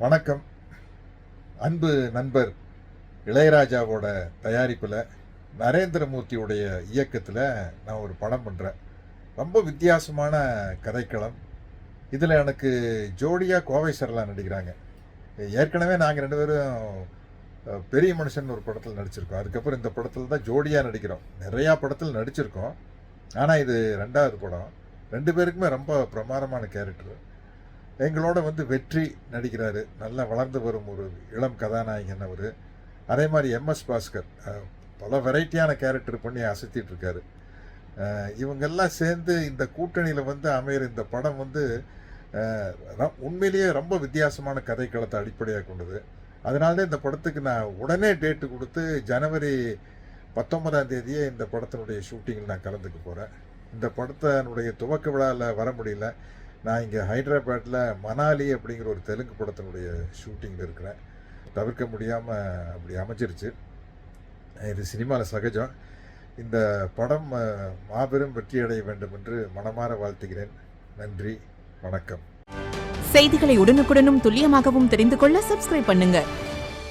வணக்கம். அன்பு நண்பர் இளையராஜாவோட தயாரிப்பில் நரேந்திரமூர்த்தியுடைய இயக்கத்தில் நான் ஒரு படம் பண்ணுறேன். ரொம்ப வித்தியாசமான கதைக்களம். இதில் எனக்கு ஜோடியாக கோவை சரளா நடிக்கிறாங்க. ஏற்கனவே நாங்கள் 2 பேரும் பெரிய மனுஷன் ஒரு படத்தில் நடிச்சிருக்கோம். அதுக்கப்புறம் இந்த படத்தில் தான் ஜோடியாக நடிக்கிறோம். நிறையா படத்தில் நடிச்சிருக்கோம். ஆனால் இது 2வது படம். 2 பேருக்குமே ரொம்ப பிரமாதமான கேரக்டர். எங்களோட வெற்றி நடிக்கிறாரு. நல்லா வளர்ந்து வரும் ஒரு இளம் கதாநாயகன் அவர். அதே மாதிரி எம்எஸ் பாஸ்கர் பல வெரைட்டியான கேரக்டர் பண்ணி அசத்திட்டு இருக்காரு. இவங்கெல்லாம் சேர்ந்து இந்த கூட்டணியில் அமையிற இந்த படம் உண்மையிலேயே ரொம்ப வித்தியாசமான கதைக்களத்தை அடிப்படையாக கொண்டது. அதனால இந்த படத்துக்கு நான் உடனே டேட்டு கொடுத்து ஜனவரி 19ஆம் தேதியே இந்த படத்தினுடைய ஷூட்டிங்கில் நான் கலந்துக்க போகிறேன். இந்த படத்தினுடைய துவக்க விழாவில் வர முடியல. நான் இங்கே ஹைதராபாத்தில் மணாலி அப்படிங்கிற ஒரு தெலுங்கு படத்தினுடைய ஷூட்டிங்கில் இருக்கிறேன். தவிர்க்க முடியாமல் அப்படி அமைஞ்சிருச்சு. இது சினிமாவில் சகஜம். இந்த படம் மாபெரும் வெற்றியடைய வேண்டும் என்று மனமாற வாழ்த்துகிறேன். நன்றி, வணக்கம். செய்திகளை உடனுக்குடனும் துல்லியமாகவும் தெரிந்து கொள்ள சப்ஸ்கிரைப் பண்ணுங்க.